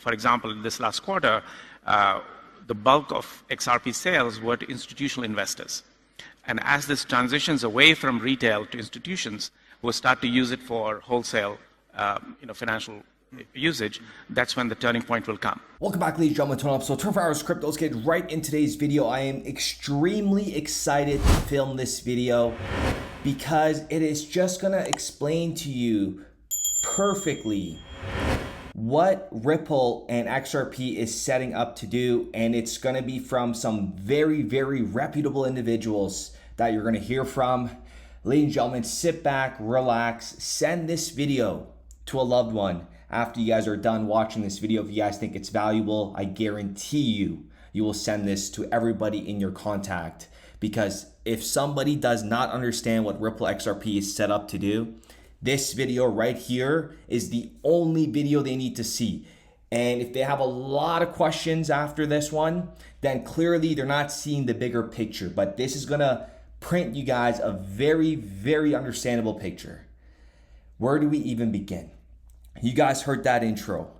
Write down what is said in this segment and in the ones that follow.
For example, in this last quarter, the bulk of XRP sales were to institutional investors. And as this transitions away from retail to institutions who will start to use it for wholesale financial usage, that's when the turning point will come. Welcome back, ladies and gentlemen, to another episode of 24 Hours Crypto. Let's get right in today's video. I am extremely excited to film this video because it is just gonna explain to you perfectly what Ripple and XRP is setting up to do, and it's gonna be from some very, very reputable individuals that you're gonna hear from. Ladies and gentlemen, sit back, relax, send this video to a loved one. After you guys are done watching this video, if you guys think it's valuable, I guarantee you will send this to everybody in your contact. Because if somebody does not understand what Ripple XRP is set up to do, this video right here is the only video they need to see. And if they have a lot of questions after this one, then clearly they're not seeing the bigger picture. But this is gonna print you guys a very, very understandable picture. Where do we even begin? You guys heard that intro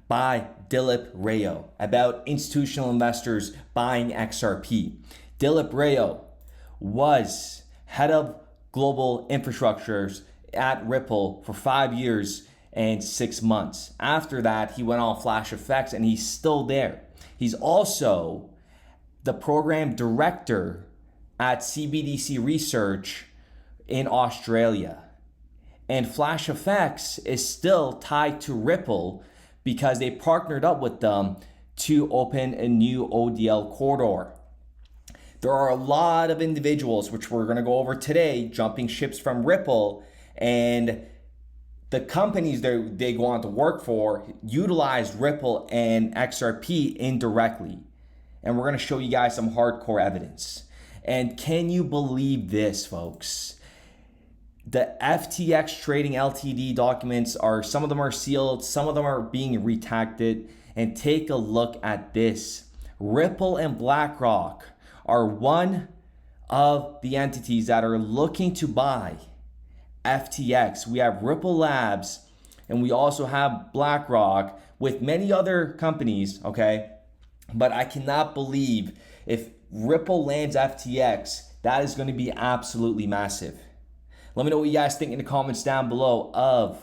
by Dilip Rayo about institutional investors buying XRP. Dilip Rayo was head of global infrastructures at Ripple for 5 years and 6 months. After that, he went on Flash FX and he's still there. He's also the program director at CBDC Research in Australia. And Flash FX is still tied to Ripple because they partnered up with them to open a new ODL corridor. There are a lot of individuals, which we're going to go over today, jumping ships from Ripple, and the companies they go on to work for utilize Ripple and XRP indirectly. And we're going to show you guys some hardcore evidence. And can you believe this, folks? The FTX Trading Ltd documents some of them are sealed, some of them are being retacted. And take a look at this. Ripple and BlackRock are one of the entities that are looking to buy FTX. We have Ripple Labs and we also have BlackRock with many other companies, okay? But I cannot believe if Ripple lands FTX, that is going to be absolutely massive. Let me know what you guys think in the comments down below of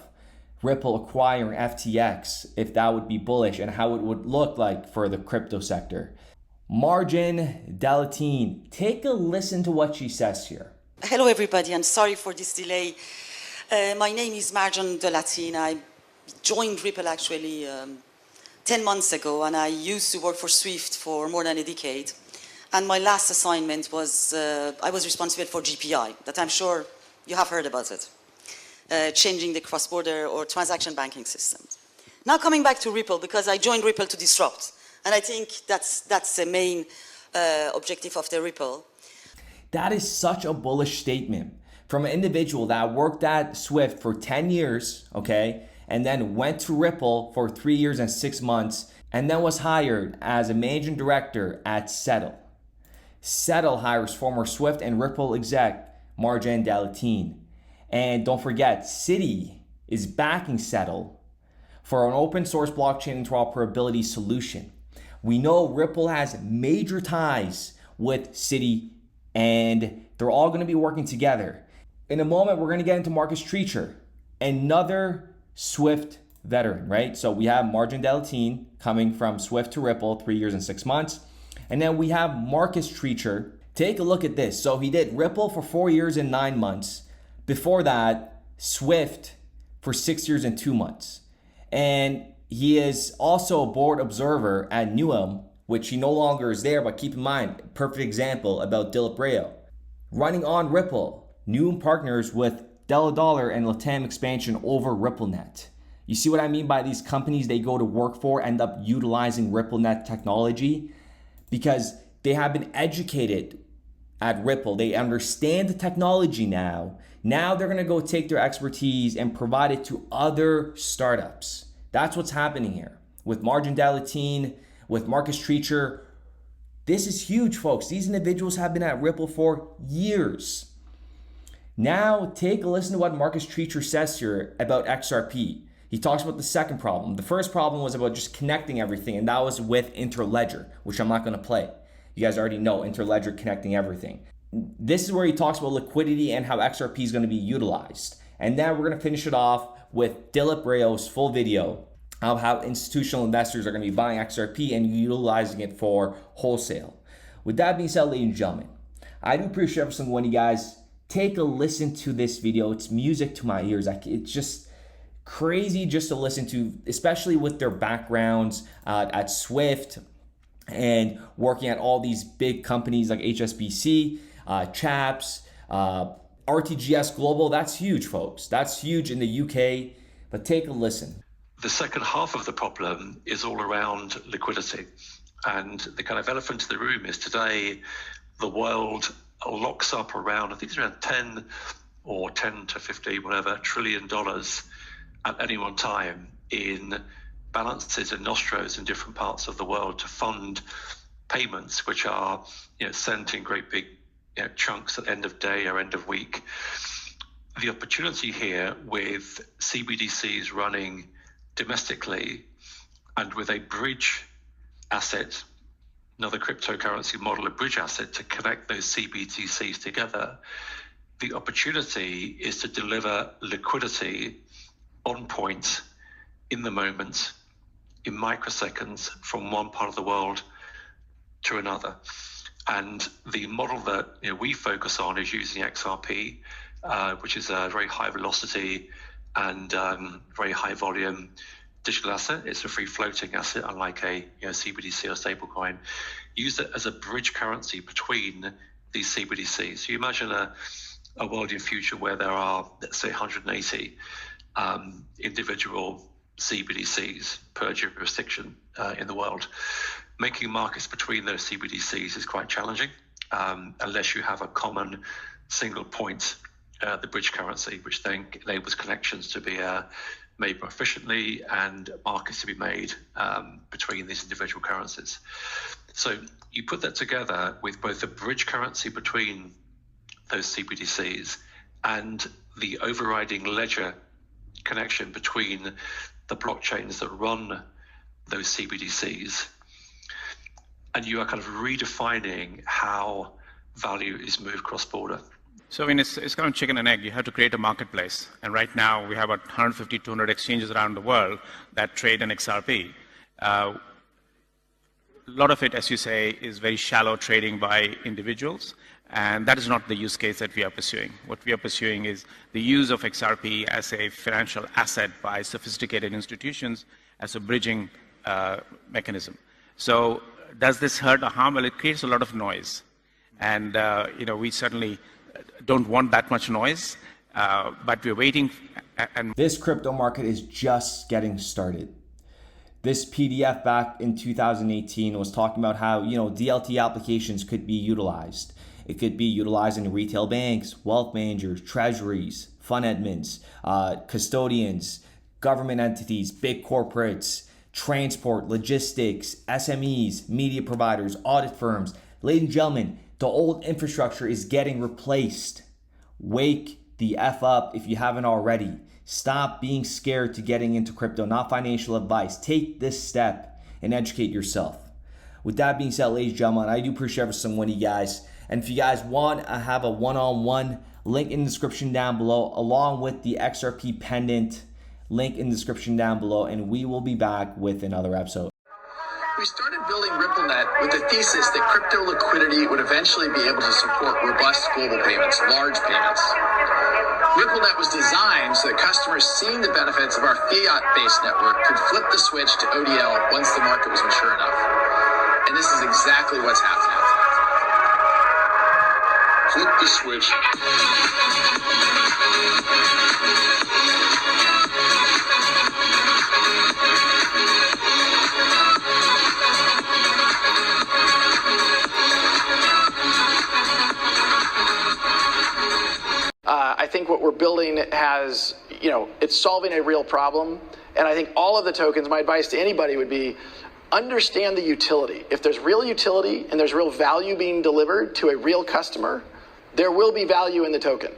Ripple acquiring FTX, if that would be bullish and how it would look like for the crypto sector. Marjan, DeLeon, take a listen to what she says here. Hello everybody, and sorry for this delay. My name is Marjan DeLeon. I joined Ripple actually 10 months ago, and I used to work for Swift for more than a decade. And my last assignment was, I was responsible for GPI, that I'm sure you have heard about it, changing the cross-border or transaction banking systems. Now coming back to Ripple, because I joined Ripple to disrupt, and I think that's the main objective of the Ripple. That is such a bullish statement from an individual that worked at Swift for 10 years, okay, and then went to Ripple for 3 years and 6 months, and then was hired as a managing director at Settle. Settle hires former Swift and Ripple exec Marjan DeLeon. And don't forget, Citi is backing Settle for an open source blockchain interoperability solution. We know Ripple has major ties with Citi, and they're all going to be working together. In a moment, we're going to get into Marcus Treacher, another Swift veteran, right? So we have Marjan DeLeon coming from Swift to Ripple, 3 years and 6 months. And then we have Marcus Treacher. Take a look at this. So he did Ripple for 4 years and 9 months. Before that, Swift for 6 years and 2 months. And he is also a board observer at Newham, which he no longer is there, but keep in mind, perfect example about Dilip Rayo. Running on Ripple, Newham partners with DeLeon and Latam expansion over RippleNet. You see what I mean by these companies they go to work for end up utilizing RippleNet technology because they have been educated at Ripple. They understand the technology now. Now they're gonna go take their expertise and provide it to other startups. That's what's happening here with Marjan DeLeon, with Marcus Treacher. This is huge, folks. These individuals have been at Ripple for years. Now take a listen to what Marcus Treacher says here about XRP. He talks about the second problem. The first problem was about just connecting everything, and that was with Interledger, which I'm not going to play. You guys already know Interledger connecting everything. This is where he talks about liquidity and how XRP is going to be utilized. And then we're going to finish it off with Dilip Rayo's full video of how institutional investors are going to be buying XRP and utilizing it for wholesale. With that being said, ladies and gentlemen, I do appreciate every single one of you guys. Take a listen to this video. It's music to my ears. It's just crazy just to listen to, especially with their backgrounds at Swift and working at all these big companies like HSBC, Chaps, RTGS Global. That's huge, folks. That's huge in the UK. But take a listen. The second half of the problem is all around liquidity. And the kind of elephant in the room is today the world locks up around, I think it's around 10 to 15, whatever, $trillion at any one time in balances and nostros in different parts of the world to fund payments which are sent in great big chunks at end of day or end of week. The opportunity here with CBDCs running domestically and with a bridge asset, another cryptocurrency model, a bridge asset to connect those CBDCs together, the opportunity is to deliver liquidity on point, in the moment, in microseconds, from one part of the world to another. And the model that we focus on is using XRP, which is a very high velocity and very high volume digital asset. It's a free floating asset, unlike a CBDC or stablecoin. Use it as a bridge currency between these CBDCs. So you imagine a world in future where there are, let's say, 180 individual CBDCs per jurisdiction in the world. Making markets between those CBDCs is quite challenging unless you have a common single point, the bridge currency, which then enables connections to be made more efficiently and markets to be made between these individual currencies. So you put that together with both the bridge currency between those CBDCs and the overriding ledger connection between the blockchains that run those CBDCs, and you are kind of redefining how value is moved cross-border. So it's kind of chicken and egg. You have to create a marketplace. And right now we have about 150, 200 exchanges around the world that trade in XRP. A lot of it, as you say, is very shallow trading by individuals. And that is not the use case that we are pursuing. What we are pursuing is the use of XRP as a financial asset by sophisticated institutions as a bridging mechanism. So does this hurt or harm? Well, it creates a lot of noise. And we certainly don't want that much noise, but we're waiting. And this crypto market is just getting started. This PDF back in 2018 was talking about how DLT applications could be utilized. It could be utilized in retail banks, wealth managers, treasuries, fund admins, custodians, government entities, big corporates, transport, logistics, SMEs, media providers, audit firms. Ladies and gentlemen, the old infrastructure is getting replaced. Wake the F up if you haven't already. Stop being scared to getting into crypto, not financial advice. Take this step and educate yourself. With that being said, ladies and gentlemen, I do appreciate every single one of you guys. And if you guys want to have a one-on-one, link in the description down below, along with the XRP pendant, link in the description down below, and we will be back with another episode. We started building RippleNet with the thesis that crypto liquidity would eventually be able to support robust global payments, large payments. RippleNet was designed so that customers seeing the benefits of our fiat-based network could flip the switch to ODL once the market was mature enough. And this is exactly what's happening. Flip the switch. I think what we're building has, it's solving a real problem. And I think all of the tokens, my advice to anybody would be, understand the utility. If there's real utility and there's real value being delivered to a real customer, there will be value in the token.